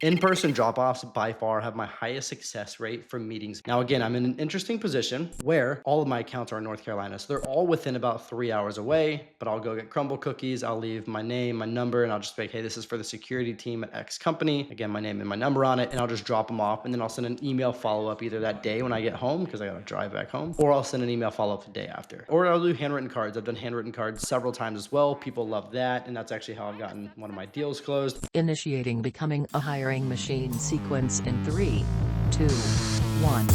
In-person drop-offs by far have my highest success rate for meetings. Now, again, I'm in an interesting position where all of my accounts are in North Carolina. So they're all within about 3 hours away, but I'll go get Crumbl cookies. I'll leave my name, my number, and I'll just be like, hey, this is for the security team at X company. Again, my name and my number on it, and I'll just drop them off. And then I'll send an email follow-up either that day when I get home, because I got to drive back home, or I'll send an email follow-up the day after. Or I'll do handwritten cards. I've done handwritten cards several times as well. People love that. And that's actually how I've gotten one of my deals closed. Initiating becoming a hiring machine sequence in 3, 2, 1.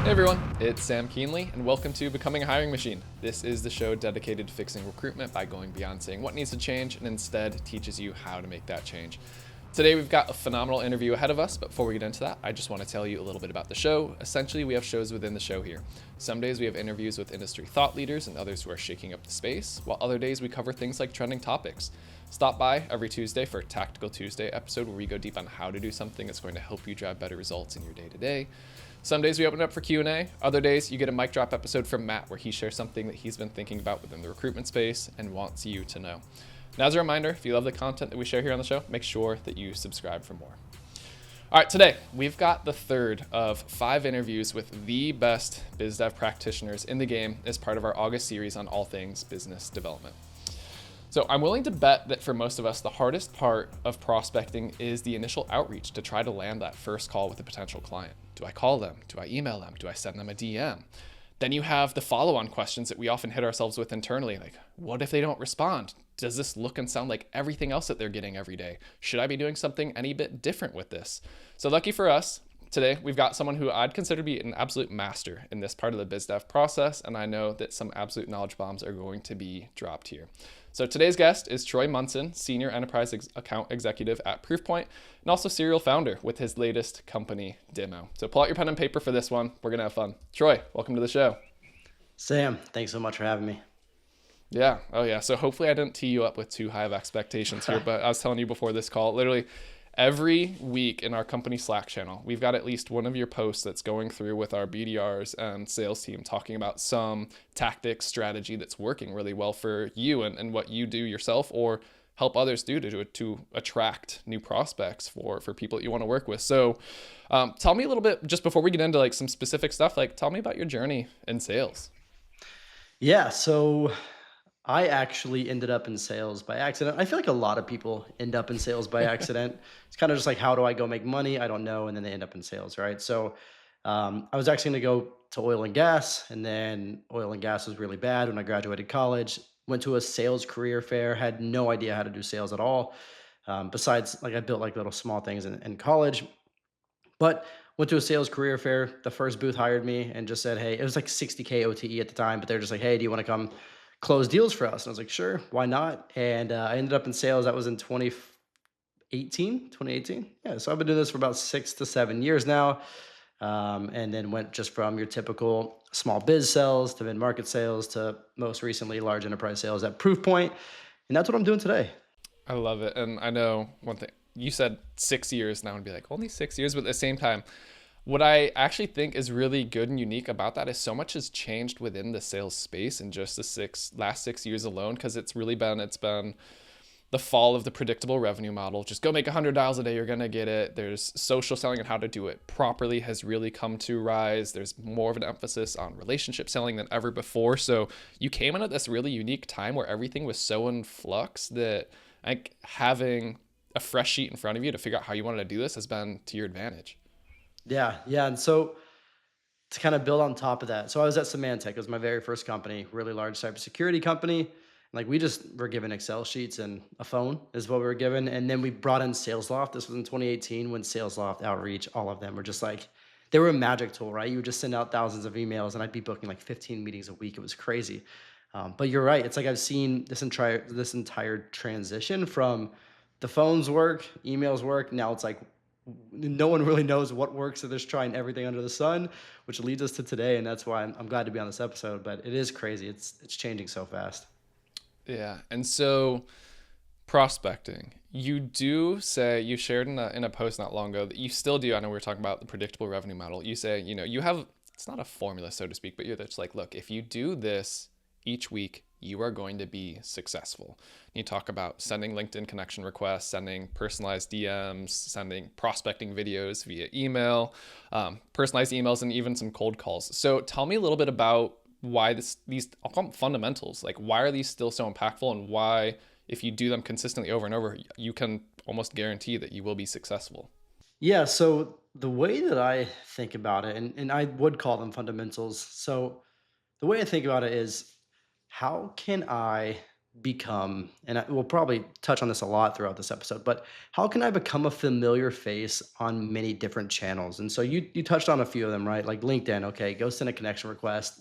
Hey everyone, it's Sam Keenly, and welcome to Becoming a Hiring Machine. This is the show dedicated to fixing recruitment by going beyond saying what needs to change and instead teaches you how to make that change. Today we've got a phenomenal interview ahead of us, but before we get into that, I just want to tell you a little bit about the show. Essentially, we have shows within the show here. Some days we have interviews with industry thought leaders and others who are shaking up the space, while other days we cover things like trending topics. Stop by every Tuesday for a Tactical Tuesday episode where we go deep on how to do something that's going to help you drive better results in your day-to-day. Some days we open up for Q&A. Other days you get a mic drop episode from Matt where he shares something that he's been thinking about within the recruitment space and wants you to know. Now, as a reminder, if you love the content that we share here on the show, make sure that you subscribe for more. All right, today we've got the third of 5 interviews with the best biz dev practitioners in the game as part of our August series on all things business development. So I'm willing to bet that for most of us, the hardest part of prospecting is the initial outreach to try to land that first call with a potential client. Do I call them? Do I email them? Do I send them a DM? Then you have the follow-on questions that we often hit ourselves with internally, like, what if they don't respond? Does this look and sound like everything else that they're getting every day? Should I be doing something any bit different with this? So lucky for us, today we've got someone who I'd consider to be an absolute master in this part of the biz dev process, and I know that some absolute knowledge bombs are going to be dropped here. So today's guest is Troy Munson, Senior Enterprise Account Executive at Proofpoint, and also serial founder with his latest company, Demo. So pull out your pen and paper for this one. We're going to have fun. Troy, welcome to the show. Sam, thanks so much for having me. Yeah. Oh, yeah. So hopefully I didn't tee you up with too high of expectations here, but I was telling you before this call, literally every week in our company Slack channel, we've got at least one of your posts that's going through with our BDRs and sales team talking about some tactic strategy that's working really well for you and what you do yourself or help others do to attract new prospects for people that you want to work with. So tell me a little bit, just before we get into like some specific stuff, like tell me about your journey in sales. Yeah, so I actually ended up in sales by accident. I feel like a lot of people end up in sales by accident. It's kind of just like, how do I go make money? I don't know. And then they end up in sales, right? So I was actually going to go to oil and gas, and then oil and gas was really bad when I graduated college. Went to a sales career fair, had no idea how to do sales at all. Besides, like I built like little small things in college, but went to a sales career fair. The first booth hired me and just said, hey, it was like 60K OTE at the time, but they're just like, hey, do you want to come close deals for us? And I was like, sure, why not? And I ended up in sales. That was in 2018. Yeah, so I've been doing this for about 6 to 7 years now. And then went just from your typical small biz sales to mid-market sales to most recently large enterprise sales at Proofpoint. And that's what I'm doing today. I love it. And I know one thing, you said 6 years now and be like, only 6 years, but at the same time, what I actually think is really good and unique about that is so much has changed within the sales space in just the last 6 years alone, because it's been the fall of the predictable revenue model. Just go make 100 dials a day, you're going to get it. There's social selling and how to do it properly has really come to rise. There's more of an emphasis on relationship selling than ever before. So you came in at this really unique time where everything was so in flux that like having a fresh sheet in front of you to figure out how you wanted to do this has been to your advantage. Yeah, yeah. And so to kind of build on top of that, so I was at Symantec. It was my very first company, really large cybersecurity company. Like we just were given Excel sheets and a phone is what we were given. And then we brought in SalesLoft. This was in 2018 when SalesLoft, Outreach, all of them were just like, they were a magic tool, right? You would just send out thousands of emails and I'd be booking like 15 meetings a week. It was crazy. But you're right. It's like I've seen this entire transition from the phones work, emails work. Now it's like no one really knows what works, so they're just trying everything under the sun, which leads us to today. And that's why I'm glad to be on this episode. But it is crazy. It's changing so fast. Yeah. And so prospecting, you do say, you shared in a post not long ago that you still do. I know we were talking about the predictable revenue model. You say, you have, it's not a formula, so to speak, but you're just like, look, if you do this each week, you are going to be successful. You talk about sending LinkedIn connection requests, sending personalized DMs, sending prospecting videos via email, personalized emails, and even some cold calls. So tell me a little bit about why these, I'll call them fundamentals. Like, why are these still so impactful, and why, if you do them consistently over and over, you can almost guarantee that you will be successful? Yeah, so the way that I think about it, and I would call them fundamentals. So the way I think about it is, how can I become, and we'll probably touch on this a lot throughout this episode, but how can I become a familiar face on many different channels? And so you touched on a few of them, right? Like LinkedIn, okay, go send a connection request.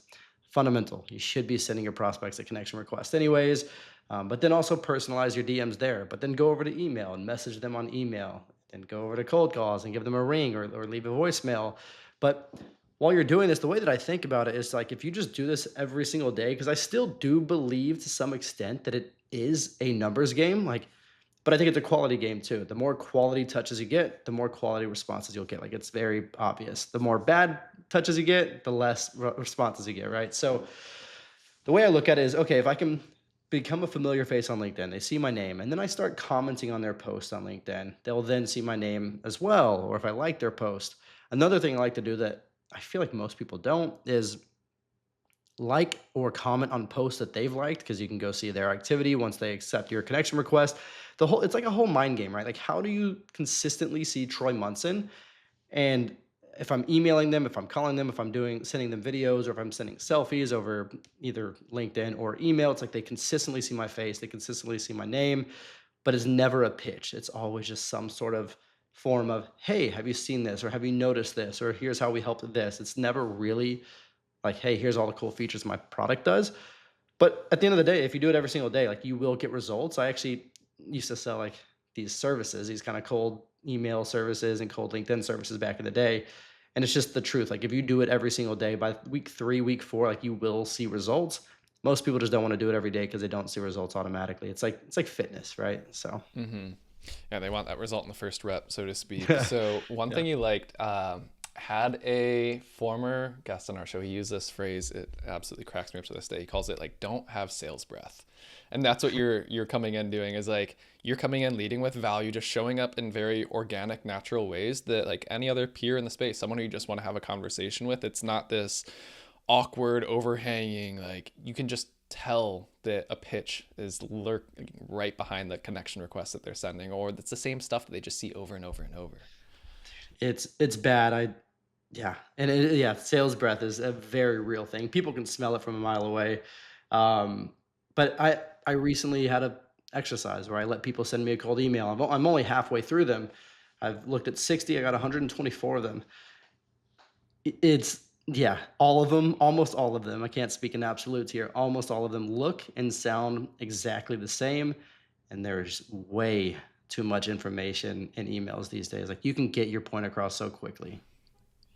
Fundamental. You should be sending your prospects a connection request anyways. But then also personalize your DMs there. But then go over to email and message them on email. Then go over to cold calls and give them a ring, or leave a voicemail. But while you're doing this, the way that I think about it is like, if you just do this every single day, because I still do believe to some extent that it is a numbers game. Like, but I think it's a quality game too. The more quality touches you get, the more quality responses you'll get. Like, it's very obvious. The more bad touches you get, the less responses you get, right? So the way I look at it is, okay, if I can become a familiar face on LinkedIn, they see my name, and then I start commenting on their post on LinkedIn, they'll then see my name as well. Or if I like their post, another thing I like to do that I feel like most people don't is like or comment on posts that they've liked, because you can go see their activity once they accept your connection request. It's like a whole mind game, right? Like, how do you consistently see Troy Munson? And if I'm emailing them, if I'm calling them, if I'm sending them videos, or if I'm sending selfies over either LinkedIn or email, it's like they consistently see my face, they consistently see my name, but it's never a pitch. It's always just some sort of form of, hey, have you seen this? Or have you noticed this? Or here's how we helped with this. It's never really like, hey, here's all the cool features my product does. But at the end of the day, if you do it every single day, like, you will get results. I actually used to sell like these services, these kind of cold email services and cold LinkedIn services back in the day. And it's just the truth. Like, if you do it every single day, by week 3, week 4, like, you will see results. Most people just don't want to do it every day because they don't see results automatically. It's like fitness, right? So Mm-hmm. Yeah, they want that result in the first rep, so to speak. So one yeah. thing you liked, had a former guest on our show. He used this phrase. It absolutely cracks me up to this day. He calls it like, "Don't have sales breath," and that's what you're coming in doing. Is like, you're coming in leading with value, just showing up in very organic, natural ways that, like, any other peer in the space, someone who you just want to have a conversation with. It's not this awkward, overhanging. Like, you can just tell that a pitch is lurking right behind the connection request that they're sending, or it's the same stuff that they just see over and over and over. It's bad. Yeah, sales breath is a very real thing. People can smell it from a mile away. Um, but I recently had a exercise where I let people send me a cold email. I'm only halfway through them. I've looked at 60. I got 124 of them. It's, yeah, all of them, almost all of them. I can't speak in absolutes here. Almost all of them look and sound exactly the same, and there's way too much information in emails these days. Like, you can get your point across so quickly.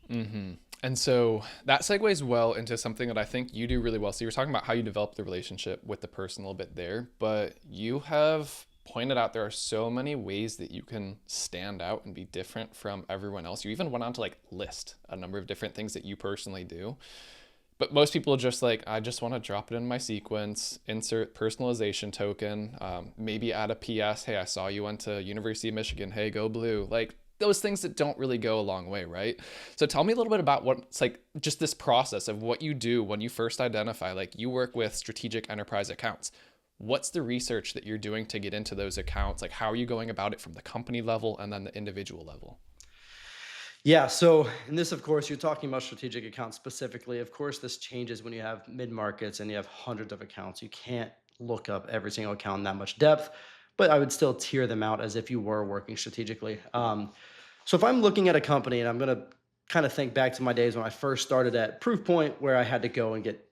Mm-hmm. And so that segues well into something that I think you do really well. So you were talking about how you develop the relationship with the person a little bit there, but you have pointed out there are so many ways that you can stand out and be different from everyone else. You even went on to like list a number of different things that you personally do. But most people are just like, I just want to drop it in my sequence, insert personalization token, maybe add a PS. Hey, I saw you went to University of Michigan. Hey, go blue. Like, those things that don't really go a long way, right? So tell me a little bit about what's like just this process of what you do when you first identify, like, you work with strategic enterprise accounts. What's the research that you're doing to get into those accounts? Like, how are you going about it from the company level and then the individual level? Yeah. So, and this, of course, you're talking about strategic accounts specifically. Of course, this changes when you have mid markets and you have hundreds of accounts. You can't look up every single account in that much depth, but I would still tier them out as if you were working strategically. So, if I'm looking at a company, and I'm going to kind of think back to my days when I first started at Proofpoint, where I had to go and get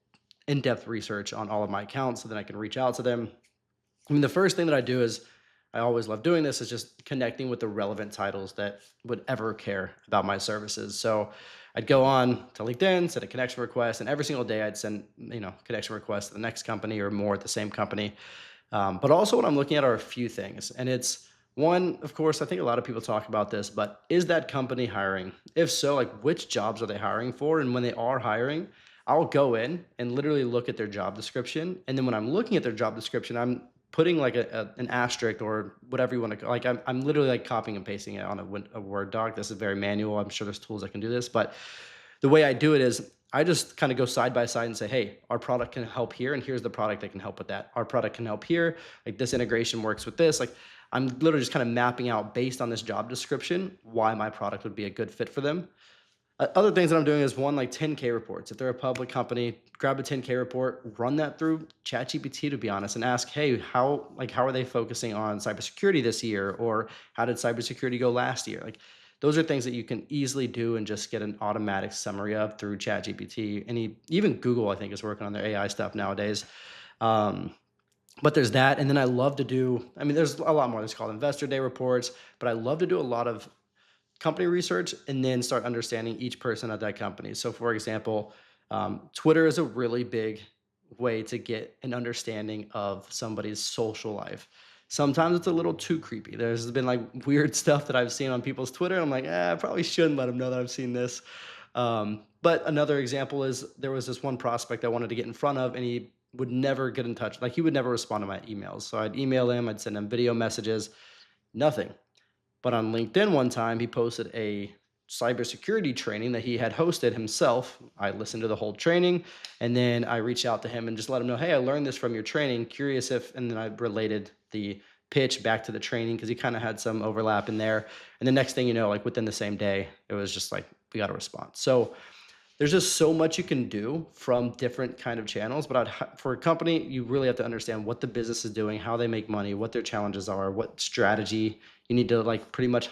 in depth research on all of my accounts so then I can reach out to them. I mean, the first thing that I do is, I always love doing this, is just connecting with the relevant titles that would ever care about my services. So I'd go on to LinkedIn, send a connection request, and every single day I'd send, connection requests to the next company or more at the same company. But also, what I'm looking at are a few things, and it's one, of course, I think a lot of people talk about this, but is that company hiring? If so, like, which jobs are they hiring for? And when they are hiring, I'll go in and literally look at their job description. And then when I'm looking at their job description, I'm putting like an asterisk or whatever you want to, like, I'm literally like copying and pasting it on a Word doc. This is very manual. I'm sure there's tools that can do this, but the way I do it is I just kind of go side by side and say, hey, our product can help here, and here's the product that can help with that. Our product can help here. Like this integration works with this. Like I'm literally just kind of mapping out based on this job description why my product would be a good fit for them. Other things that I'm doing is one, like 10K reports. If they're a public company, grab a 10K report, run that through ChatGPT, to be honest, and ask, hey, how are they focusing on cybersecurity this year, or how did cybersecurity go last year? Like those are things that you can easily do and just get an automatic summary of through ChatGPT. And even Google, I think, is working on their AI stuff nowadays. Um, but there's that, and then I love to do. I mean, there's a lot more. There's called Investor Day reports, but I love to do a lot of company research and then start understanding each person at that company. So, for example, Twitter is a really big way to get an understanding of somebody's social life. Sometimes it's a little too creepy. There's been like weird stuff that I've seen on people's Twitter. I'm like, I probably shouldn't let them know that I've seen this. But another example is there was this one prospect I wanted to get in front of, and he would never get in touch. Like he would never respond to my emails. So I'd email him, I'd send him video messages, nothing. But on LinkedIn one time, he posted a cybersecurity training that he had hosted himself. I listened to the whole training, and then I reached out to him and just let him know, hey, I learned this from your training. Curious if, and then I related the pitch back to the training because he kind of had some overlap in there. And the next thing you know, like within the same day, it was just like, we got a response. So there's just so much you can do from different kind of channels, but for a company, you really have to understand what the business is doing, how they make money, what their challenges are, what strategy you need to like pretty much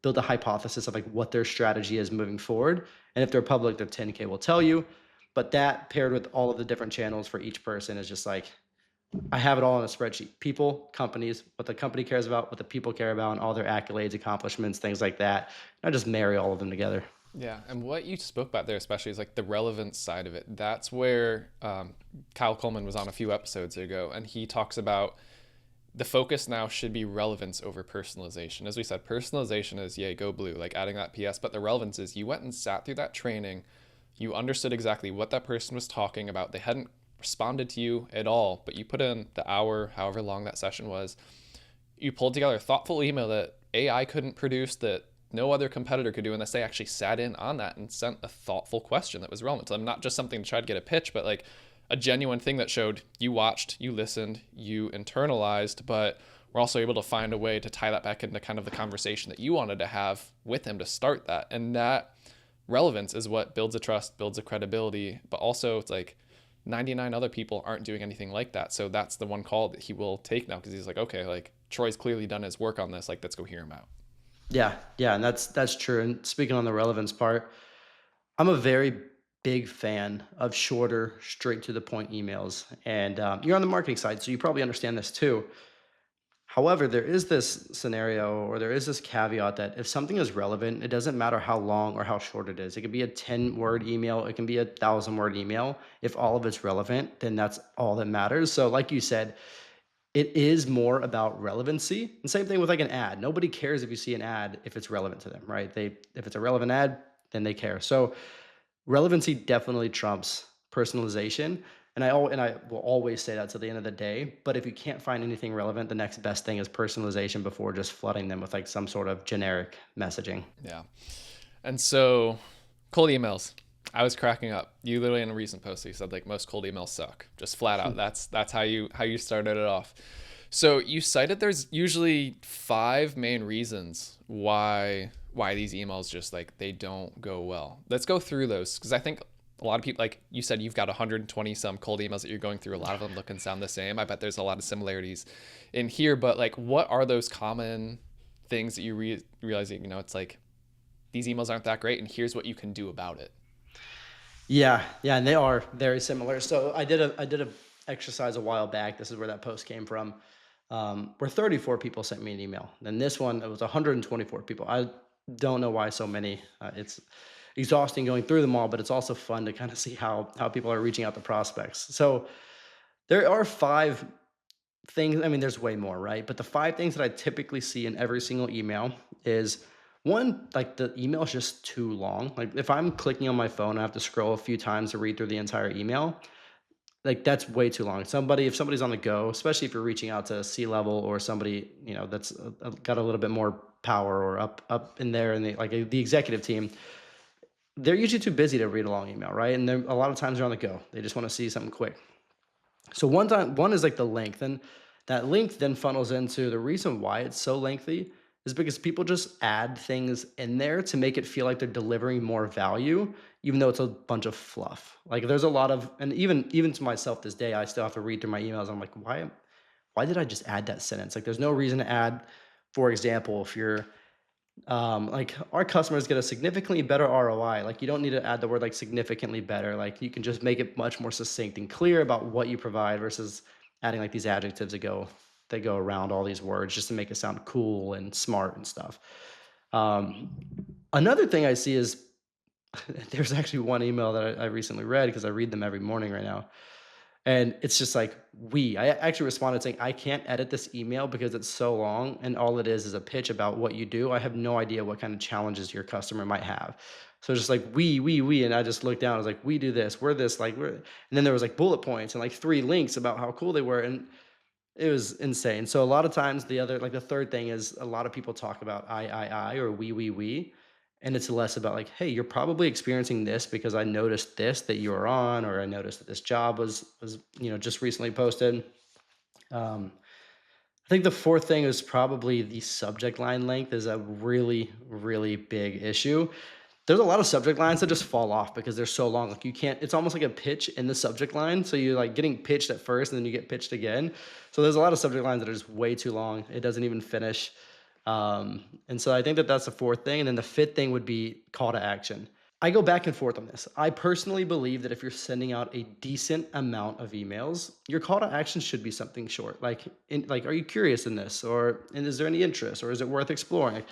build a hypothesis of like what their strategy is moving forward. And if they're public, their 10K will tell you. But that paired with all of the different channels for each person is just like, I have it all on a spreadsheet. People, companies, what the company cares about, what the people care about, and all their accolades, accomplishments, things like that. And I just marry all of them together. Yeah, and what you spoke about there, especially, is like the relevance side of it. That's where Kyle Coleman was on a few episodes ago, and he talks about the focus now should be relevance over personalization. As we said, personalization is yay, go blue, like adding that PS, but the relevance is you went and sat through that training, you understood exactly what that person was talking about. They hadn't responded to you at all, but you put in the hour, however long that session was. You pulled together a thoughtful email that AI couldn't produce, that no other competitor could do, unless they actually sat in on that and sent a thoughtful question that was relevant to them. Not just something to try to get a pitch, but like a genuine thing that showed you watched, you listened, you internalized, but we're also able to find a way to tie that back into kind of the conversation that you wanted to have with him to start that. And that relevance is what builds a trust, builds a credibility, but also it's like 99 other people aren't doing anything like that. So that's the one call that he will take now, because he's like, okay, like Troy's clearly done his work on this. Like, let's go hear him out. Yeah, yeah, and that's true. And speaking on the relevance part, I'm a very big fan of shorter, straight to the point emails. And you're on the marketing side, so you probably understand this too. However, there is this scenario or there is this caveat that if something is relevant, it doesn't matter how long or how short it is. It could be a 10-word email, it can be a 1,000-word email. If all of it's relevant, then that's all that matters. So, like you said, it is more about relevancy. And same thing with like an ad. Nobody cares if you see an ad if it's relevant to them, right? If it's a relevant ad, then they care. So relevancy definitely trumps personalization. And I will always say that to the end of the day. But if you can't find anything relevant, the next best thing is personalization before just flooding them with like some sort of generic messaging. Yeah. And so cold emails. I was cracking up. You literally in a recent post, you said like most cold emails suck. Just flat out. That's how you started it off. So you cited there's usually 5 main reasons why these emails just like they don't go well. Let's go through those, because I think a lot of people, like you said, you've got 120 some cold emails that you're going through. A lot of them look and sound the same. I bet there's a lot of similarities in here, but like what are those common things that you realize that, it's like these emails aren't that great and here's what you can do about it? Yeah, yeah, and they are very similar. So I did a exercise a while back. This is where that post came from. Where 34 people sent me an email. Then this one, it was 124 people. I don't know why so many. It's exhausting going through them all, but it's also fun to kind of see how people are reaching out to prospects. So there are 5 things. I mean, there's way more, right? But the 5 things that I typically see in every single email is One, like the email is just too long. Like if I'm clicking on my phone, I have to scroll a few times to read through the entire email. Like that's way too long. If somebody's on the go, especially if you're reaching out to C level or somebody, that's got a little bit more power or up in there and the executive team, they're usually too busy to read a long email, right? And then a lot of times they're on the go. They just want to see something quick. So one is like the length, and that length then funnels into the reason why it's so lengthy is because people just add things in there to make it feel like they're delivering more value, even though it's a bunch of fluff. Like there's a lot of, and even to myself this day, I still have to read through my emails. I'm like, why did I just add that sentence? Like there's no reason to add. For example, if you're like our customers get a significantly better ROI. Like you don't need to add the word like significantly better. Like you can just make it much more succinct and clear about what you provide versus adding like these adjectives that go around all these words just to make it sound cool and smart and stuff. Um, Another thing I see is there's actually one email that I recently read because I read them every morning right now. And it's just like, I actually responded saying, I can't edit this email because it's so long. And all it is a pitch about what you do. I have no idea what kind of challenges your customer might have. So it's just like, we. And I just looked down. I was like, we do this, we're this, and then there was like bullet points and like three links about how cool they were. And it was insane. So a lot of times the third thing is a lot of people talk about I or we. And it's less about like, hey, you're probably experiencing this because I noticed this that you were on, or I noticed that this job was just recently posted. Um, I think the fourth thing is probably the subject line length is a really, really big issue. There's a lot of subject lines that just fall off because they're so long. Like you can't, it's almost like a pitch in the subject line. So you're like getting pitched at first and then you get pitched again. So there's a lot of subject lines that are just way too long. It doesn't even finish. And so I think that that's the fourth thing. And then the fifth thing would be call to action. I go back and forth on this. I personally believe that if you're sending out a decent amount of emails, your call to action should be something short. Like, are you curious in this, and is there any interest, or is it worth exploring?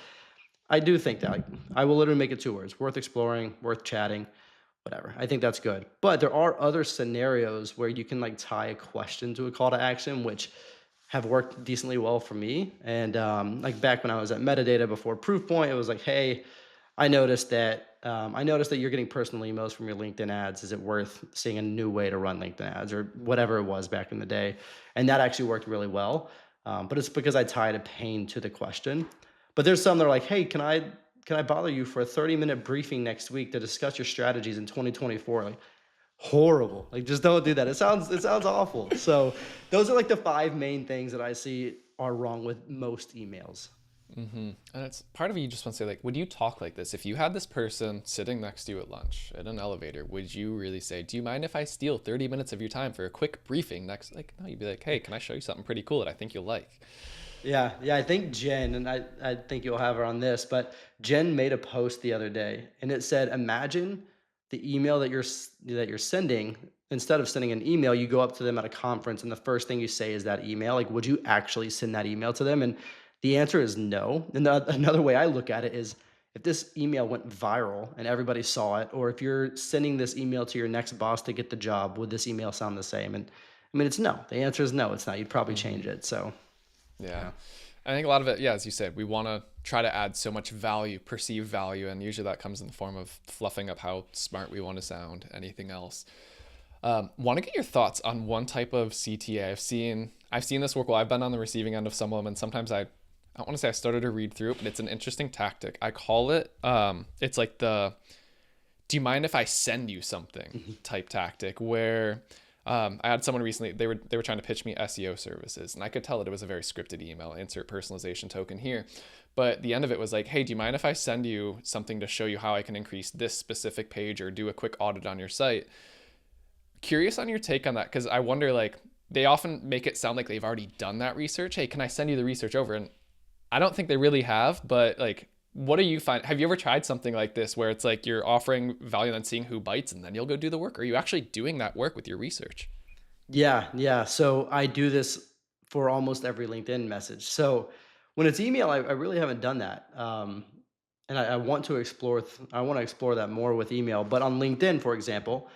I do think that. Like, I will literally make it two words: worth exploring, worth chatting, whatever. I think that's good. But there are other scenarios where you can like tie a question to a call to action, which have worked decently well for me. And like back when I was at Metadata before Proofpoint, it was like, hey, I noticed that you're getting personal emails from your LinkedIn ads. Is it worth seeing a new way to run LinkedIn ads or whatever it was back in the day? And that actually worked really well. But it's because I tied a pain to the question. But there's some that are like, hey, can I bother you for a 30-minute briefing next week to discuss your strategies in 2024? Like horrible. Like just don't do that. It sounds awful. So those are like the five main things that I see are wrong with most emails. And it's part of you just want to say, like, would you talk like this? If you had this person sitting next to you at lunch at an elevator, would you really say, do you mind if I steal 30 minutes of your time for a quick briefing next? Like, no, you'd be like, hey, can I show you something pretty cool that I think you'll like? Yeah. I think Jen, and I think you'll have her on this, but Jen made a post the other day, and it said, imagine the email that you're sending. Instead of sending an email, you go up to them at a conference, and the first thing you say is that email. Like, would you actually send that email to them? And the answer is no. And another way I look at it is, if this email went viral and everybody saw it, or if you're sending this email to your next boss to get the job, would this email sound the same? And I mean, it's no. The answer is no. It's not. You'd probably change it. So. Yeah. Yeah. I think a lot of it, yeah, as you said, we want to try to add so much value, perceived value, and usually that comes in the form of fluffing up how smart we want to sound, anything else. Want to get your thoughts on one type of CTA. I've seen this work. Well, I've been on the receiving end of some of them, and sometimes I don't want to say I started to read through it, but it's an interesting tactic. I call it, it's like the, do you mind if I send you something type tactic, where I had someone recently, they were trying to pitch me SEO services, and I could tell that it was a very scripted email, insert personalization token here. But the end of it was like, hey, do you mind if I send you something to show you how I can increase this specific page or do a quick audit on your site? Curious on your take on that, because I wonder, like, they often make it sound like they've already done that research. Hey, can I send you the research over? And I don't think they really have, but like, what do you find? Have you ever tried something like this where it's like you're offering value and then seeing who bites and then you'll go do the work? Or are you actually doing that work with your research? Yeah. So I do this for almost every LinkedIn message. So when it's email, I really haven't done that. And I want to explore. I want to explore that more with email. But on LinkedIn, for example,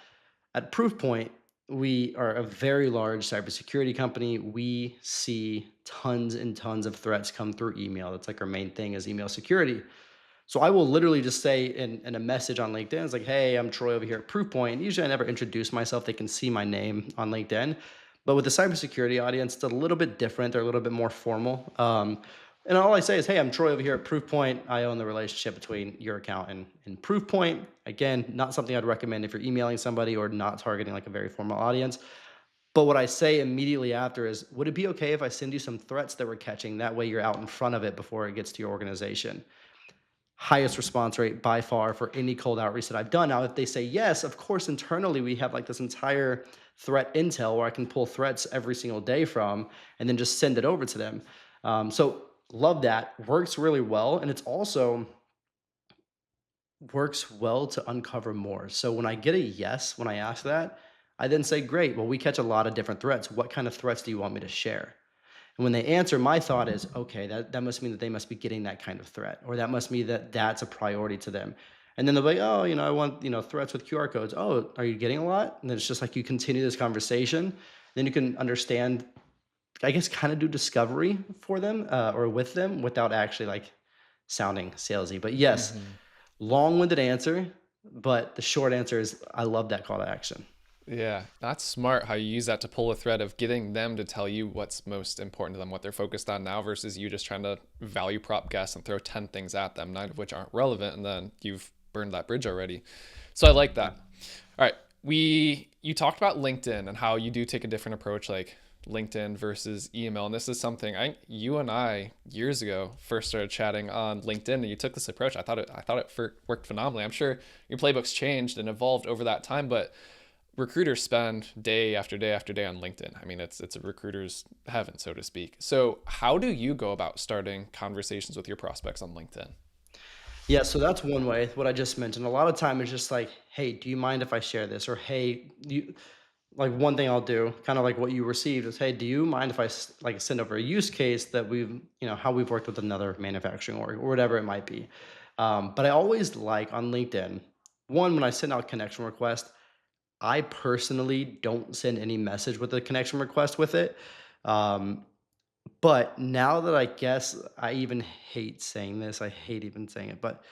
at Proofpoint, we are a very large cybersecurity company. We see tons and tons of threats come through email. That's like our main thing is email security. So I will literally just say in a message on LinkedIn, it's like, hey, I'm Troy over here at Proofpoint. Usually I never introduce myself. They can see my name on LinkedIn. But with the cybersecurity audience, it's a little bit different. They're a little bit more formal. And all I say is, hey, I'm Troy over here at Proofpoint. I own the relationship between your account and Proofpoint. Again, not something I'd recommend if you're emailing somebody or not targeting like a very formal audience. But what I say immediately after is, would it be okay if I send you some threats that we're catching? That way you're out in front of it before it gets to your organization. Highest response rate by far for any cold outreach that I've done. Now, if they say yes, of course, internally we have like this entire threat intel where I can pull threats every single day from and then just send it over to them. So love that. Works really well. And it's also works well to uncover more. So when I get a yes, when I ask that, I then say, great, well, we catch a lot of different threats. What kind of threats do you want me to share? And when they answer, my thought is, okay, that must mean that they must be getting that kind of threat, or that must mean that that's a priority to them. And then they'll be like, oh, I want, threats with QR codes. Oh, are you getting a lot? And then it's just like you continue this conversation. Then you can understand, I guess, kind of do discovery for them or with them without actually like sounding salesy. But yes, Mhm. long-winded answer, but the short answer is I love that call to action. Yeah, that's smart how you use that to pull a thread of getting them to tell you what's most important to them, what they're focused on now versus you just trying to value prop guess and throw 10 things at them, 9 of which aren't relevant, and then you've burned that bridge already. So I like that. All right, you talked about LinkedIn and how you do take a different approach, like LinkedIn versus email. And this is something you and I years ago first started chatting on LinkedIn, and you took this approach. I thought it worked phenomenally. I'm sure your playbook's changed and evolved over that time, but recruiters spend day after day after day on LinkedIn. I mean, it's a recruiter's heaven, so to speak. So how do you go about starting conversations with your prospects on LinkedIn? Yeah, so that's one way, what I just mentioned. A lot of time it's just like, hey, do you mind if I share this? Or hey, you like one thing I'll do, kind of like what you received is, hey, do you mind if like send over a use case that how we've worked with another manufacturing org or whatever it might be. But I always like on LinkedIn, one, when I send out connection request, I personally don't send any message with a connection request with it. Um, but now that I guess I even hate saying this, I hate even saying it, but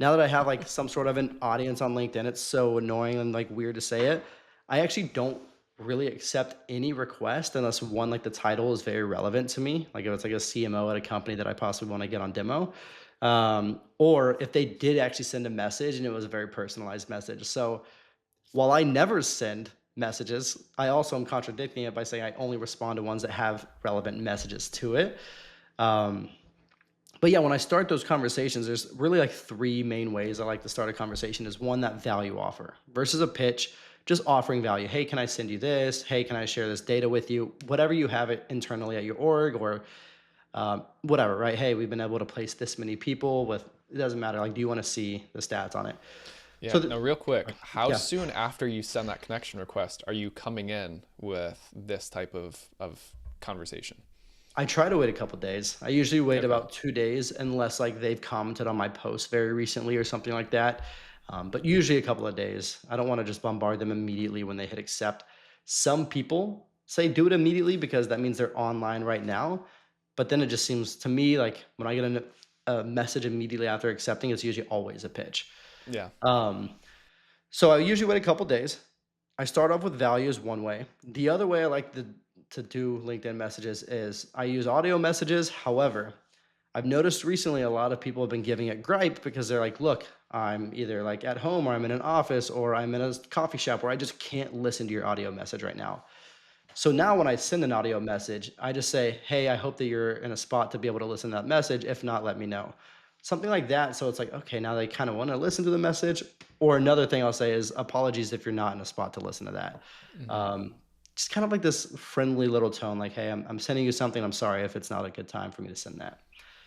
now that I have like some sort of an audience on LinkedIn, it's so annoying and like weird to say it. I actually don't really accept any request unless one, like the title is very relevant to me. Like if it's like a CMO at a company that I possibly want to get on demo. Or if they did actually send a message and it was a very personalized message. So while I never send messages, I also am contradicting it by saying I only respond to ones that have relevant messages to it. Um, but yeah, when I start those conversations, there's really like three main ways I like to start a conversation. Is one, that value offer versus a pitch, just offering value. Hey, can I send you this? Hey, can I share this data with you? Whatever you have it internally at your org or whatever, right? Hey, we've been able to place this many people with, it doesn't matter. Like, do you want to see the stats on it? So Yeah, no, real quick, how yeah. soon after you send that connection request are you coming in with this type of conversation? I try to wait a couple days. I usually wait Okay. about 2 days unless like they've commented on my post very recently or something like that. But usually a couple of days. I don't want to just bombard them immediately when they hit accept. Some people say do it immediately because that means they're online right now. But then it just seems to me like when I get a message immediately after accepting, it's usually always a pitch. Yeah. Um, so I usually wait a couple days. I start off with values one way. The other way I like to do LinkedIn messages is I use audio messages. However, I've noticed recently a lot of people have been giving it gripe because they're like, look, I'm either like at home or I'm in an office or I'm in a coffee shop where I just can't listen to your audio message right now. So now when I send an audio message, I just say, hey, I hope that you're in a spot to be able to listen to that message. If not, let me know. Something like that. So it's like, okay, now they kind of want to listen to the message. Or another thing I'll say is apologies if you're not in a spot to listen to that. Mhm. Um, just kind of like this friendly little tone, like, hey, I'm sending you something. I'm sorry if it's not a good time for me to send that.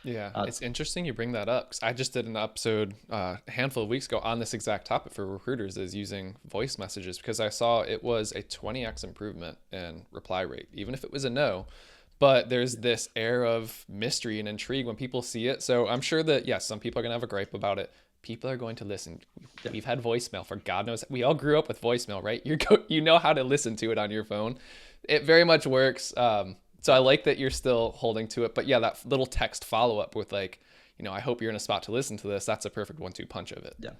Yeah, Uh, it's interesting you bring that up because I just did an episode a handful of weeks ago on this exact topic for recruiters is using voice messages because I saw it was a 20x improvement in reply rate, even if it was a no. But there's this air of mystery and intrigue when people see it. So I'm sure that, yes, some people are going to have a gripe about it. People are going to listen. yeah. We've had voicemail for God knows. We all grew up with voicemail, right? You know how to listen to it on your phone. It very much works. So I like that you're still holding to it. But yeah, that little text follow up with like, I hope you're in a spot to listen to this. That's a perfect 1-2 punch of it. Yeah.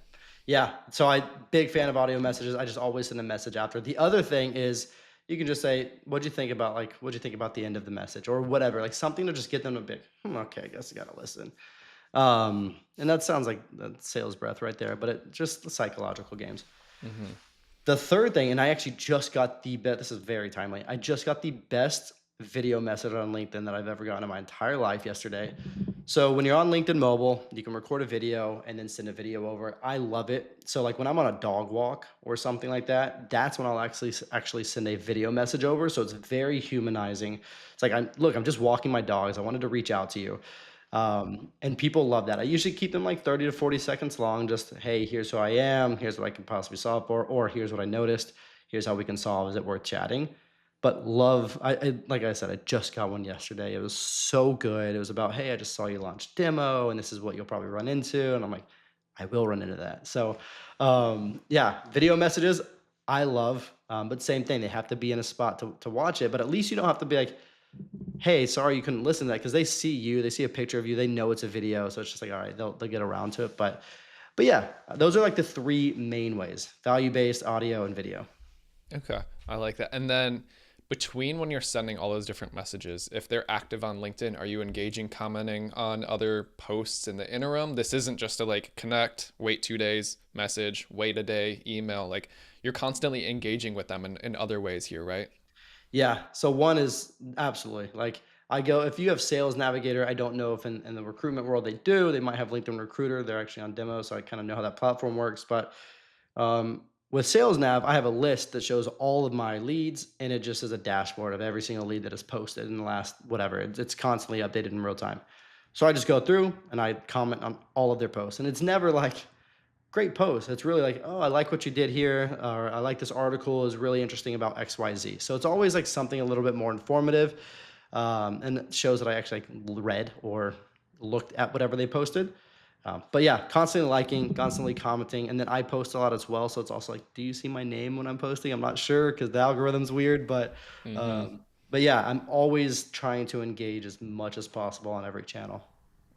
Yeah. So I big fan of audio messages. I just always send a message after. The other thing is you can just say, what'd you think about the end of the message or whatever, like something to just get them to be, okay, I guess I gotta listen. And that sounds like that sales breath right there, but it just the psychological games. Hmm. The third thing, and I actually just got the best, this is very timely. I just got the best video message on LinkedIn that I've ever gotten in my entire life yesterday. So when you're on LinkedIn mobile, you can record a video and then send a video over. I love it. So like when I'm on a dog walk or something like that, that's when I'll actually send a video message over. So it's very humanizing. It's like I'm just walking my dogs. I wanted to reach out to you. And people love that. I usually keep them like 30 to 40 seconds long. Just, hey, here's who I am. Here's what I can possibly solve for, or here's what I noticed. Here's how we can solve. Is it worth chatting? But love, like I said, I just got one yesterday. It was so good. It was about, hey, I just saw you launch demo, and this is what you'll probably run into. And I'm like, I will run into that. So, yeah, video messages I love, but same thing. They have to be in a spot to watch it. But at least you don't have to be like, hey, sorry you couldn't listen to that because they see you, they see a picture of you, they know it's a video, so it's just like, all right, they'll get around to it. But yeah, those are like the three main ways: value based, audio, and video. Okay. I like that. And then between when you're sending all those different messages, if they're active on LinkedIn, are you engaging, commenting on other posts in the interim? This isn't just to like connect, wait 2 days, message, wait a day, email. Like you're constantly engaging with them in other ways here, right? Yeah. So one is absolutely like I go, if you have Sales Navigator, I don't know if in the recruitment world they do. They might have LinkedIn Recruiter. They're actually on demo, so I kind of know how that platform works. But with Sales Nav, I have a list that shows all of my leads, and it just is a dashboard of every single lead that is posted in the last whatever. It's constantly updated in real time. So I just go through and I comment on all of their posts, and it's never like great post. It's really like, oh, I like what you did here, or I like this article is really interesting about XYZ. So it's always like something a little bit more informative, and it shows that I actually read or looked at whatever they posted. But yeah, constantly liking, constantly commenting, and then I post a lot as well. So it's also like, do you see my name when I'm posting? I'm not sure because the algorithm's weird, Mm-hmm. um, but yeah, I'm always trying to engage as much as possible on every channel.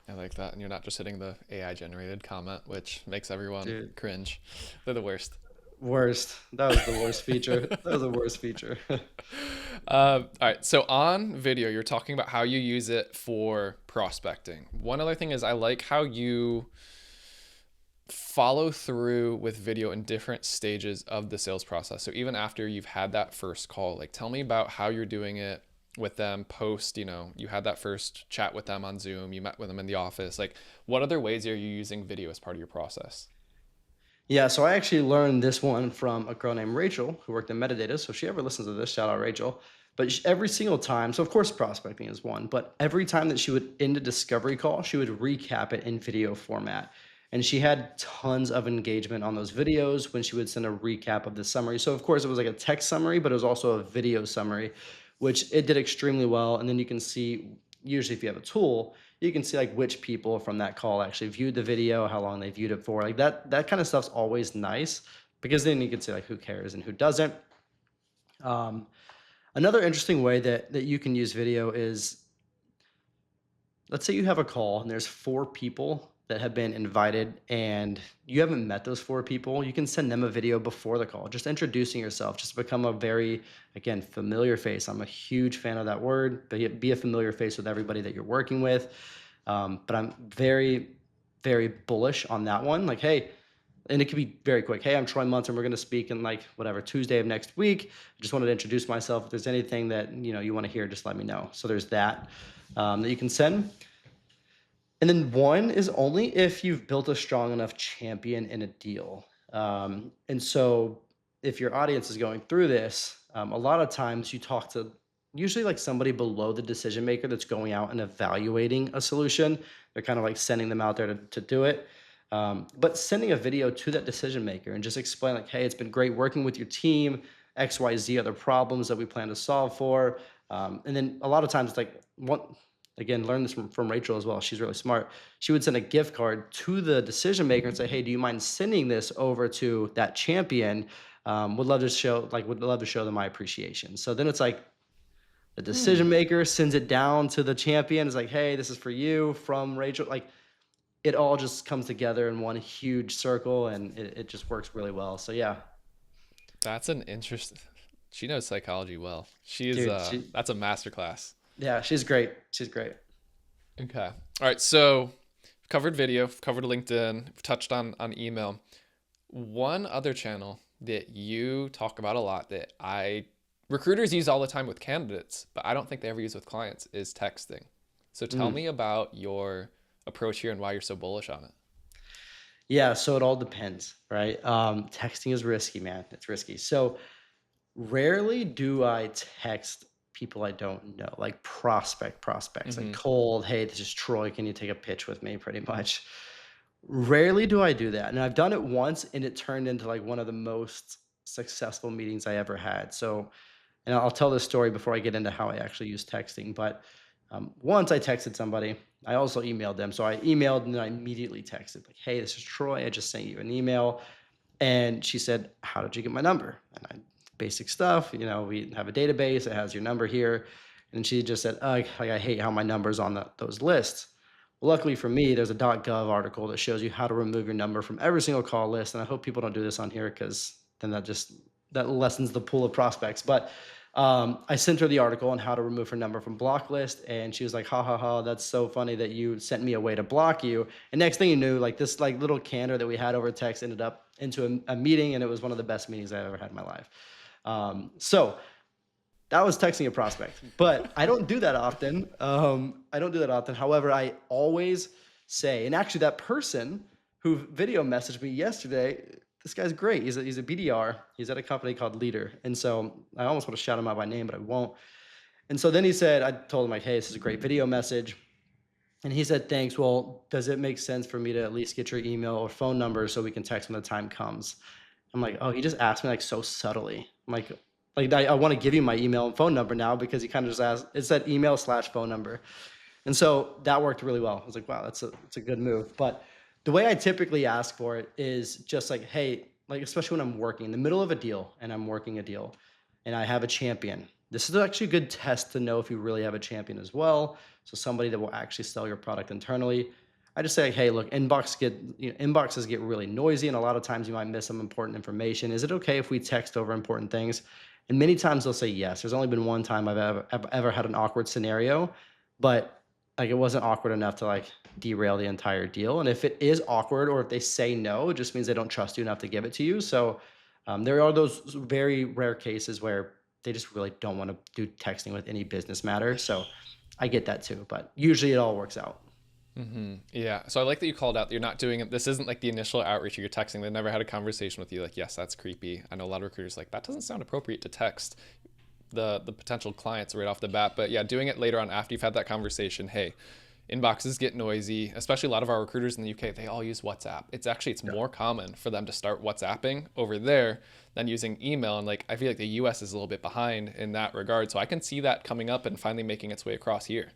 I like that. And you're not just hitting the AI generated comment, which makes everyone Dude, cringe. They're the worst. worst. That was the worst feature. That was the worst feature. All right. So on video, you're talking about how you use it for prospecting. One other thing is I like how you follow through with video in different stages of the sales process. So even after you've had that first call, like tell me about how you're doing it with them post, you had that first chat with them on Zoom, you met with them in the office. Like what other ways are you using video as part of your process? Yeah, so I actually learned this one from a girl named Rachel who worked in metadata. So if she ever listens to this, shout out Rachel. But every single time, so of course prospecting is one, but every time that she would end a discovery call, she would recap it in video format. And she had tons of engagement on those videos when she would send a recap of the summary. So of course it was like a text summary, but it was also a video summary, which it did extremely well. And then you can see, usually if you have a tool, you can see like which people from that call actually viewed the video, how long they viewed it for. Like that kind of stuff's always nice because then you can see like who cares and who doesn't. Um, Another interesting way that you can use video is, let's say you have a call and there's four people that have been invited and you haven't met those four people. You can send them a video before the call, just introducing yourself, just become a very, again, familiar face. I'm a huge fan of that word, but be a familiar face with everybody that you're working with. But I'm very, very bullish on that one. Like, hey, and it could be very quick. Hey, I'm Troy Munson. We're going to speak in like whatever Tuesday of next week. I just wanted to introduce myself. If there's anything that you want to hear, just let me know. So there's that that you can send. And then one is only if you've built a strong enough champion in a deal. And so if your audience is going through this, a lot of times you talk to usually like somebody below the decision maker that's going out and evaluating a solution. They're kind of like sending them out there to do it. But sending a video to that decision maker and just explain like, hey, it's been great working with your team, XYZ other problems that we plan to solve for. And then a lot of times it's like one, again, learn this from Rachel as well. She's really smart. She would send a gift card to the decision maker and say, hey, do you mind sending this over to that champion? Would love to show them my appreciation. So then it's like the decision Hmm. maker sends it down to the champion. It's like, hey, this is for you from Rachel. Like it all just comes together in one huge circle and it just works really well. So yeah, That's an interesting. She knows psychology well. She's dude, she, that's a masterclass. yeah, she's great. She's great. Okay. All right. So we've covered video, we've covered LinkedIn, we've touched on email. One other channel that you talk about a lot that I recruiters use all the time with candidates, but I don't think they ever use with clients is texting. So tell Mm. me about your approach here and why you're so bullish on it. Yeah, so it all depends, right? Texting is risky, man. It's risky. So rarely do I text people I don't know, like prospects, like Mm-hmm. cold, hey, this is Troy. Can you take a pitch with me? Pretty much. Rarely do I do that. And I've done it once and it turned into like one of the most successful meetings I ever had. So, and I'll tell this story before I get into how I actually use texting. But once I texted somebody, I also emailed them. So I emailed and then I immediately texted, like, hey, this is Troy. I just sent you an email. And she said, how did you get my number? And I, basic stuff, we have a database. It has your number here. And she just said, like, I hate how my number's on those lists. Well, luckily for me, there's a .gov article that shows you how to remove your number from every single call list. And I hope people don't do this on here because then that lessens the pool of prospects. But I sent her the article on how to remove her number from block list, and she was like, "Ha ha ha! That's so funny that you sent me a way to block you." And next thing you knew, like this like little candor that we had over text ended up into a meeting, and it was one of the best meetings I've ever had in my life. So that was texting a prospect, but I don't do that often. I don't do that often. However, I always say, and actually, that person who video messaged me yesterday, this guy's great. He's a BDR. He's at a company called Leader, and so I almost want to shout him out by name, but I won't. And so then he said, I told him like, hey, this is a great video message. And he said, thanks. Well, does it make sense for me to at least get your email or phone number so we can text when the time comes? I'm like, oh, he just asked me like so subtly. I'm like I want to give you my email and phone number now because he kind of just asked. It's that email/phone number, and so that worked really well. I was like, wow, it's a good move. But the way I typically ask for it is just like, hey, like especially when I'm working in the middle of a deal and I'm working a deal, and I have a champion. This is actually a good test to know if you really have a champion as well. So somebody that will actually sell your product internally. I just say, hey, look, inboxes get really noisy, and a lot of times you might miss some important information. Is it okay if we text over important things? And many times they'll say yes. There's only been one time I've ever had an awkward scenario, but like it wasn't awkward enough to like derail the entire deal. And if it is awkward or if they say no, it just means they don't trust you enough to give it to you. So there are those very rare cases where they just really don't want to do texting with any business matter. So I get that too, but usually it all works out. Mm-hmm. Yeah. So I like that you called out that you're not doing it. This isn't like the initial outreach. You're texting. They never had a conversation with you. Like, yes, that's creepy. I know a lot of recruiters like that doesn't sound appropriate to text the potential clients right off the bat. But yeah, doing it later on after you've had that conversation. Hey, inboxes get noisy, especially a lot of our recruiters in the UK. They all use WhatsApp. It's Yeah. more common for them to start WhatsApping over there than using email. And like I feel like the US is a little bit behind in that regard. So I can see that coming up and finally making its way across here.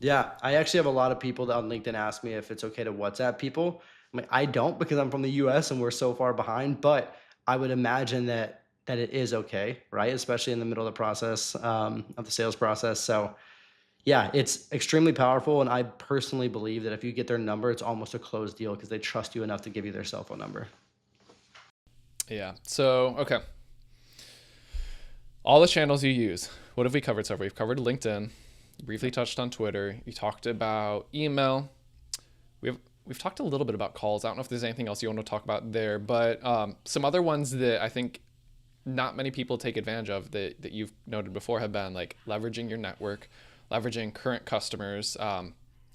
Yeah, I actually have a lot of people that on LinkedIn ask me if it's okay to WhatsApp people. I don't because I'm from the US and we're so far behind, but I would imagine that it is okay, right? Especially in the middle of the process of the sales process. So yeah, it's extremely powerful, and I personally believe that if you get their number, it's almost a closed deal because they trust you enough to give you their cell phone number. Yeah. So, okay. All the channels you use. What have we covered so far? We've covered LinkedIn. You briefly touched on Twitter. You talked about email. We've talked a little bit about calls. I don't know if there's anything else you want to talk about there, but some other ones that I think not many people take advantage of that you've noted before have been like leveraging your network, leveraging current customers,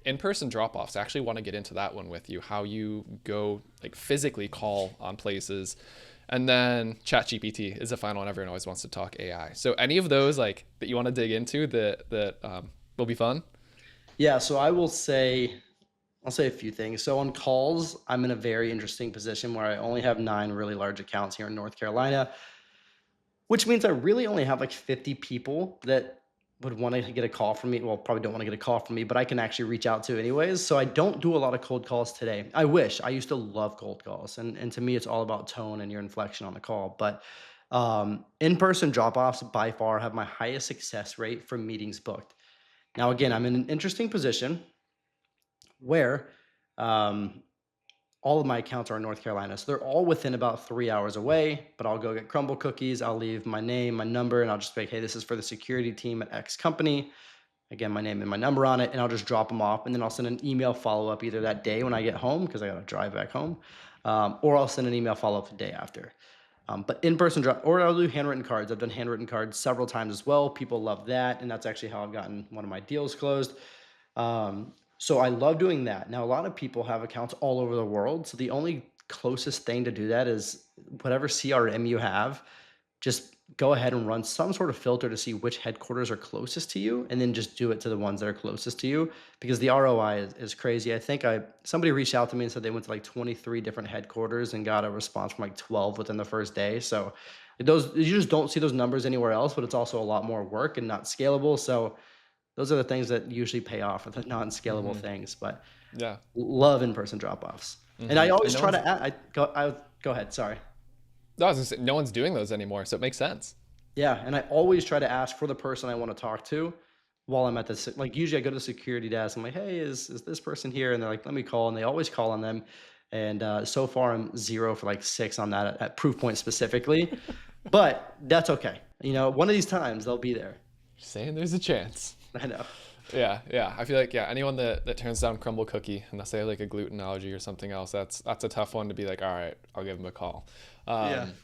in-person drop-offs. I actually want to get into that one with you, how you go like physically call on places. And then ChatGPT is the final one. Everyone always wants to talk AI. So any of those like that you want to dig into that will be fun? Yeah, so I'll say a few things. So on calls, I'm in a very interesting position where I only have 9 really large accounts here in North Carolina, which means I really only have like 50 people that would want to get a call from me. Well, probably don't want to get a call from me, but I can actually reach out to anyways. So I don't do a lot of cold calls today. I wish. I used to love cold calls. And to me, it's all about tone and your inflection on the call. But in-person drop-offs by far have my highest success rate for meetings booked. Now, again, I'm in an interesting position where Um, all of my accounts are in North Carolina, so they're all within about 3 hours away. But I'll go get Crumbl cookies. I'll leave my name, my number, and I'll just be like, hey, this is for the security team at X company. Again, my name and my number on it, and I'll just drop them off, and then I'll send an email follow up either that day when I get home because I got to drive back home, or I'll send an email follow up the day after. But in person drop, or I'll do handwritten cards. I've done handwritten cards several times as well. People love that, and that's actually how I've gotten one of my deals closed. So I love doing that. Now, a lot of people have accounts all over the world. So the only closest thing to do that is whatever CRM you have, just go ahead and run some sort of filter to see which headquarters are closest to you, and then just do it to the ones that are closest to you because the ROI is crazy. I think somebody reached out to me and said they went to like 23 different headquarters and got a response from like 12 within the first day. So those you just don't see those numbers anywhere else, but it's also a lot more work and not scalable. So those are the things that usually pay off with the non-scalable Hmm. things, but Yeah. love in-person drop-offs. And I Hmm. And always no try one's, to go ahead, sorry. no, I was gonna say, no one's doing those anymore, so it makes sense. Yeah, and I always try to ask for the person I wanna talk to while I'm at the like, usually I go to the security desk, I'm like, "Hey, is this person here?" And they're like, "Let me call," and they always call on them, and, so far I'm 0 for, like, 6 on that at Proof Point specifically, but that's okay. One of these times they'll be there. Just saying there's a chance. I know. Yeah, yeah. I feel like yeah, anyone that turns down Crumble cookie unless they have like a gluten allergy or something else, that's a tough one to be like, all right, I'll give them a call. Yeah. Um,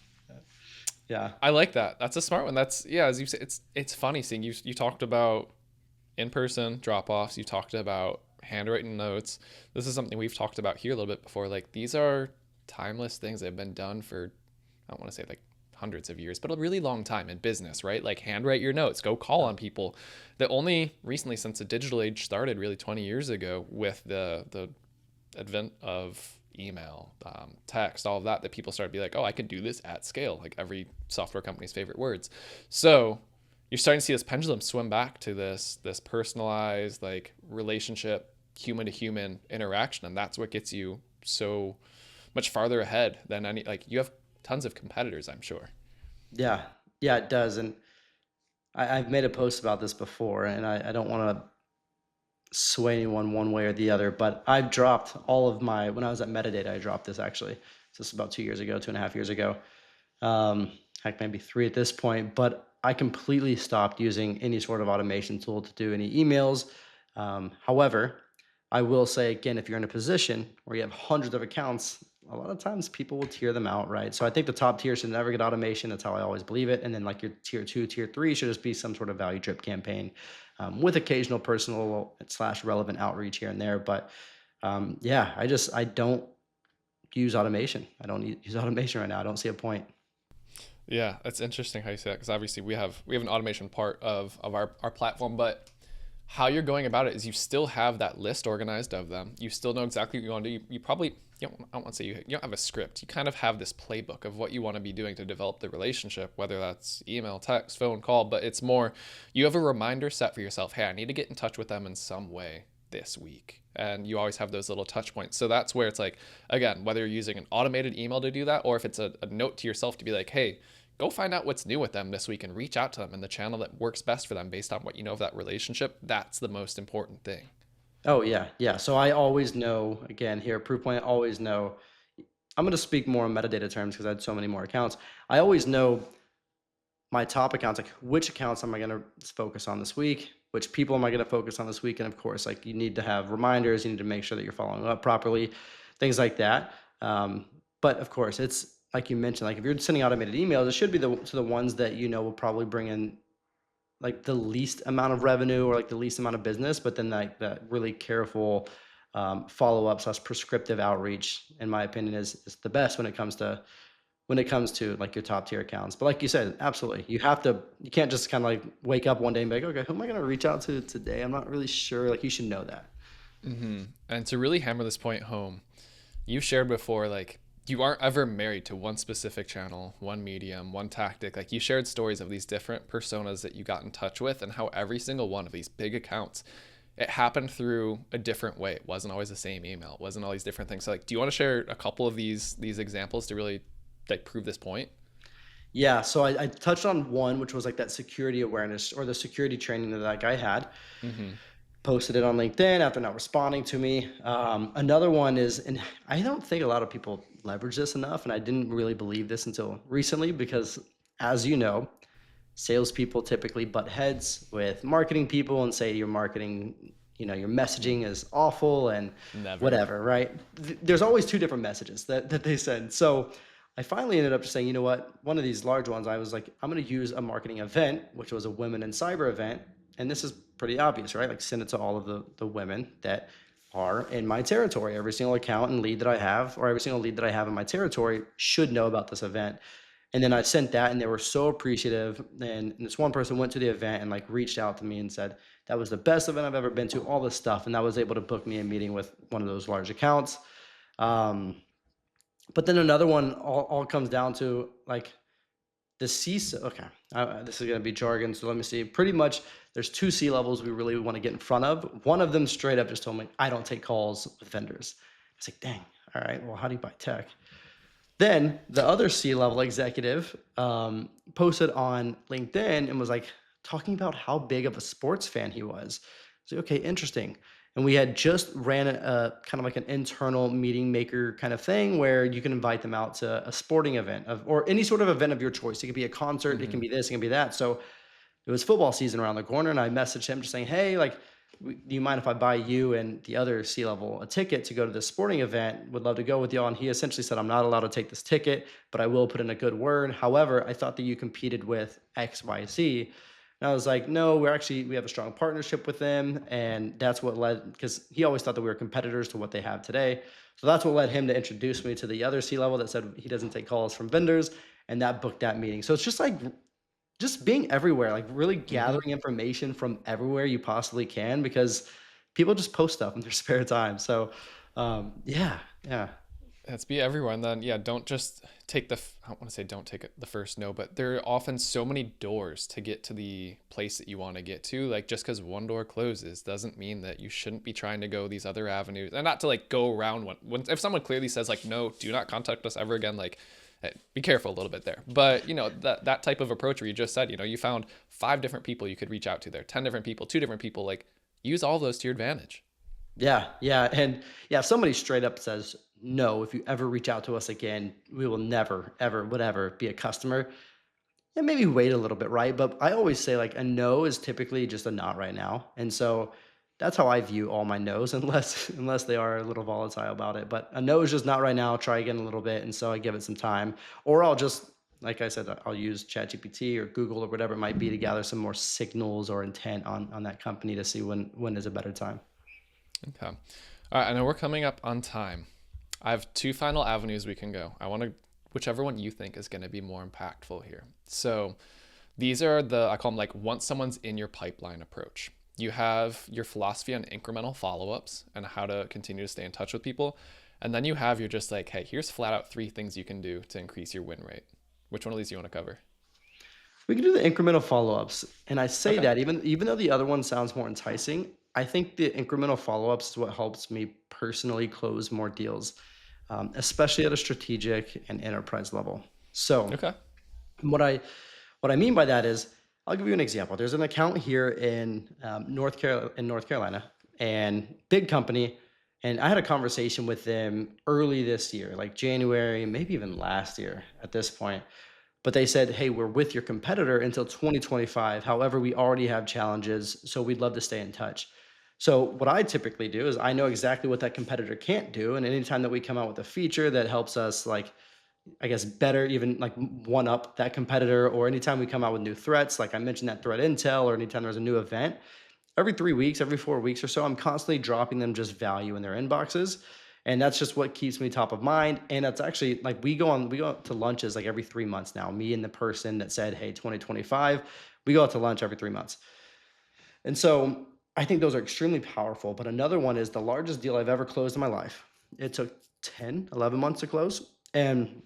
Yeah. I like that. That's a smart one. That's yeah, as you say, it's funny seeing you talked about in-person drop-offs, you talked about handwritten notes. This is something we've talked about here a little bit before. Like these are timeless things that have been done for I don't want to say like hundreds of years, but a really long time in business, right? Like handwrite your notes, go call on people. That only recently since the digital age started really 20 years ago with the advent of email, text, all of that, that people started to be like, oh, I could do this at scale, like every software company's favorite words. So you're starting to see this pendulum swim back to this personalized like relationship, human to human interaction, and that's what gets you so much farther ahead than any like you have tons of competitors, I'm sure. Yeah. Yeah, it does, and I've made a post about this before, and I don't wanna sway anyone one way or the other, but I've dropped all of my when I was at Metadata, I dropped this actually. So this is about 2 years ago, 2.5 years ago. Heck, maybe 3 at this point, but I completely stopped using any sort of automation tool to do any emails. However, I will say again, if you're in a position where you have hundreds of accounts, a lot of times people will tier them out, right? So I think the top tier should never get automation. That's how I always believe it. And then like your tier two, tier three should just be some sort of value drip campaign with occasional personal slash relevant outreach here and there. But yeah, I don't use automation. I don't use automation right now. I don't see a point. Yeah, that's interesting how you say that because obviously we have an automation part of our platform, but how you're going about it is you still have that list organized of them. You still know exactly what you want to do. You probably I don't want to say you don't have a script. You kind of have this playbook of what you want to be doing to develop the relationship, whether that's email, text, phone call, but it's more you have a reminder set for yourself. Hey, I need to get in touch with them in some way this week. And you always have those little touch points. So that's where it's like, again, whether you're using an automated email to do that, or if it's a note to yourself to be like, hey, go find out what's new with them this week and reach out to them in the channel that works best for them based on what you know of that relationship. That's the most important thing. Oh yeah, yeah. So I always know, again, here, proof point, I always know. I'm going to speak more in metadata terms because I had so many more accounts. I always know my top accounts, like which accounts am I going to focus on this week? Which people am I going to focus on this week? And of course, like you need to have reminders. You need to make sure that you're following up properly, things like that. But of course, it's like you mentioned, like if you're sending automated emails, it should be to the ones that you know will probably bring in like the least amount of revenue or like the least amount of business, but then like that really careful follow up slash prescriptive outreach, in my opinion, is the best when it comes to like your top tier accounts. But like you said, absolutely, you can't just kind of like wake up one day and be like, okay, who am I going to reach out to today? I'm not really sure. Like you should know that. And to really hammer this point home, you shared before, like, you aren't ever married to one specific channel, one medium, one tactic. Like, you shared stories of these different personas that you got in touch with and how every single one of these big accounts, it happened through a different way. It wasn't always the same email. It wasn't all these different things. So, like, do you want to share a couple of these examples to really like prove this point? Yeah, so I touched on one, which was like that security awareness or the security training that guy had. Mm-hmm. Posted it on LinkedIn after not responding to me. Another one is, and I don't think a lot of people leverage this enough, and I didn't really believe this until recently because, as you know, salespeople typically butt heads with marketing people and say your marketing, your messaging is awful and Never. whatever, right? There's always two different messages that they send. So I finally ended up just saying, you know what? One of these large ones, I was like, I'm going to use a marketing event, which was a women in cyber event. And this is pretty obvious, right? Like send it to all of the women that are in my territory. Every single account and lead that I have, or every single lead that I have in my territory should know about this event. And then I sent that and they were so appreciative. And this one person went to the event and like reached out to me and said, that was the best event I've ever been to, all this stuff. And that was able to book me a meeting with one of those large accounts. Um, but then another one all comes down to like the okay, this is going to be jargon, so let me see. Pretty much, there's two C levels we really want to get in front of. One of them straight up just told me, I don't take calls with vendors. I was like, dang, all right, well, how do you buy tech? Then the other C-level executive posted on LinkedIn and was like talking about how big of a sports fan he was. So okay, interesting. And we had just ran a kind of like an internal meeting maker kind of thing where you can invite them out to a sporting event or any sort of event of your choice. It could be a concert, it can Hmm. be this, it can be that. So it was football season around the corner, and I messaged him just saying, "Hey, like, do you mind if I buy you and the other C level a ticket to go to this sporting event? Would love to go with y'all." And he essentially said, "I'm not allowed to take this ticket, but I will put in a good word. However, I thought that you competed with X, Y, Z." And I was like, "No, we have a strong partnership with them," and that's what led because he always thought that we were competitors to what they have today. So that's what led him to introduce me to the other C level that said he doesn't take calls from vendors, and that booked that meeting. So it's just like just being everywhere, like really Hmm. gathering information from everywhere you possibly can because people just post stuff in their spare time. So, yeah, yeah, Let's be everywhere. And then, yeah, don't just take I don't want to say don't take the first no, but there are often so many doors to get to the place that you want to get to. Like, just because one door closes doesn't mean that you shouldn't be trying to go these other avenues and not to like go around one. If someone clearly says, like, no, do not contact us ever again, like, be careful a little bit there. But, that type of approach where you just said, you found 5 different people you could reach out to there, 10 different people, 2 different people, like, use all of those to your advantage. yeah, yeah. And yeah, if somebody straight up says, no, if you ever reach out to us again, we will never, ever, whatever, be a customer. Yeah, maybe wait a little bit, right? But I always say like a no is typically just a not right now. And so that's how I view all my no's unless unless they are a little volatile about it. But a no is just not right now, try again a little bit. And so I give it some time. Or I'll just like I said, I'll use ChatGPT or Google or whatever it might be to gather some more signals or intent on that company to see when is a better time. Okay. All right. I know we're coming up on time. I have 2 final avenues we can go. I want to, whichever one you think is going to be more impactful here. So these are I call them like once someone's in your pipeline approach. You have your philosophy on incremental follow ups and how to continue to stay in touch with people. And then you have your just like, hey, here's flat out 3 things you can do to increase your win rate. Which one of these do you want to cover? We can do the incremental follow-ups. And I say Okay. that even though the other one sounds more enticing, I think the incremental follow-ups is what helps me personally close more deals, especially at a strategic and enterprise level. So Okay. what I what I mean by that is, I'll give you an example. There's an account here in North Carolina, and big company. And I had a conversation with them early this year, like January, maybe even last year at this point. But they said, "Hey, we're with your competitor until 2025. However, we already have challenges, so we'd love to stay in touch." So what I typically do is I know exactly what that competitor can't do, and anytime that we come out with a feature that helps us, like, I guess, better even like one up that competitor, or anytime we come out with new threats, like I mentioned that threat intel, or anytime there's a new event, every 3 weeks, every 4 weeks or so, I'm constantly dropping them just value in their inboxes. And that's just what keeps me top of mind. And that's actually like we go out to lunches like every 3 months now. Me and the person that said, "Hey, 2025, we go out to lunch every 3 months." And so I think those are extremely powerful. But another one is the largest deal I've ever closed in my life. It took 10, 11 months to close. And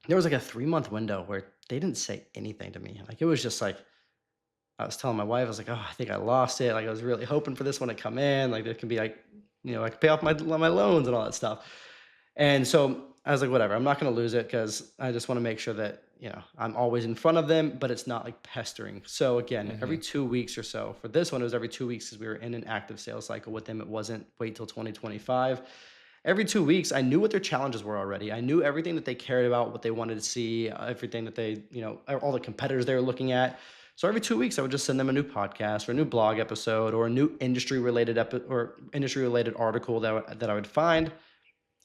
there was like a 3 month window where they didn't say anything to me. Like it was just like, I was telling my wife, I was like, "Oh, I think I lost it. Like I was really hoping for this one to come in. Like it can be like, I could pay off my loans and all that stuff." And so I was like, whatever, I'm not going to lose it because I just want to make sure that, I'm always in front of them, but it's not like pestering. So again, every Hmm. 2 weeks or so. For this one, it was every 2 weeks because we were in an active sales cycle with them. It wasn't wait till 2025. Every 2 weeks, I knew what their challenges were already. I knew everything that they cared about, what they wanted to see, everything that they, all the competitors they were looking at. So every 2 weeks, I would just send them a new podcast or a new blog episode or a new industry related or industry related article that I would find.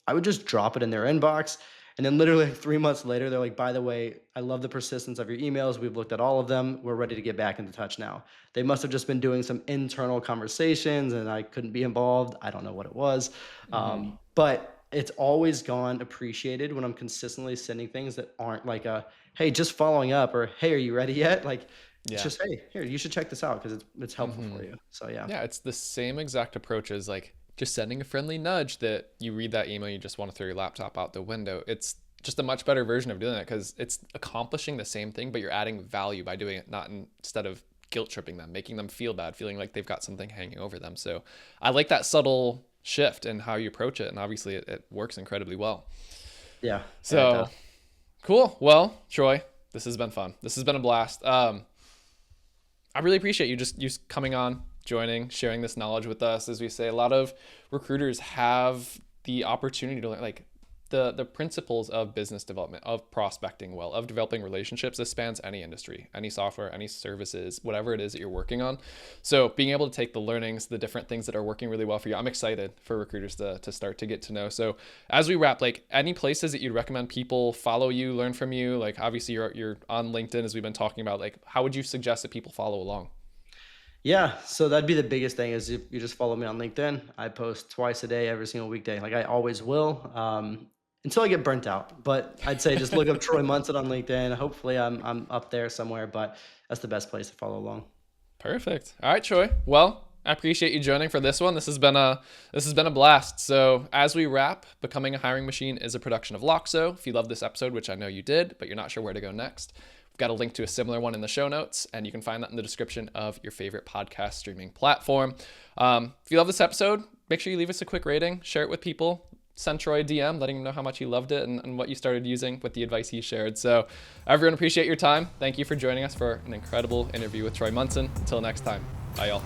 I would just drop it in their inbox. And then literally like 3 months later, they're like, by the way, I love the persistence of your emails. We've looked at all of them. We're ready to get back into touch now. They must have just been doing some internal conversations and I couldn't be involved. I don't know what it was. Hmm. But it's always gone appreciated when I'm consistently sending things that aren't like hey, just following up or, hey, are you ready yet? Like, it's Yeah. just, hey, here, you should check this out because it's helpful Hmm. for you. So yeah. Yeah, it's the same exact approach as like just sending a friendly nudge that you read that email, you just want to throw your laptop out the window. It's just a much better version of doing it because it's accomplishing the same thing, but you're adding value by doing it, not instead of guilt tripping them, making them feel bad, feeling like they've got something hanging over them. So I like that subtle shift in how you approach it. And obviously it works incredibly well. Yeah. Yeah, it So does. cool. Well, Troy, this has been fun. This has been a blast. I really appreciate you coming on, joining, sharing this knowledge with us. As we say, a lot of recruiters have the opportunity to learn like the principles of business development, of prospecting well, of developing relationships. This spans any industry, any software, any services, whatever it is that you're working on. So being able to take the learnings, the different things that are working really well for you, I'm excited for recruiters to start to get to know. So as we wrap, like any places that you'd recommend people follow you, learn from you, like obviously you're on LinkedIn as we've been talking about, like how would you suggest that people follow along? Yeah, so that'd be the biggest thing is if you just follow me on LinkedIn. I post twice a day, every single weekday. Like I always will, until I get burnt out. But I'd say just look up Troy Munson on LinkedIn. Hopefully, I'm up there somewhere. But that's the best place to follow along. Perfect. All right, Troy. Well, I appreciate you joining for this one. This has been a blast. So as we wrap, Becoming a Hiring Machine is a production of Loxo. If you love this episode, which I know you did, but you're not sure where to go next, we've got a link to a similar one in the show notes, and you can find that in the description of your favorite podcast streaming platform. If you love this episode, make sure you leave us a quick rating, share it with people. Send Troy a DM, letting him know how much he loved it and what you started using with the advice he shared. So everyone, appreciate your time. Thank you for joining us for an incredible interview with Troy Munson. Until next time, bye y'all.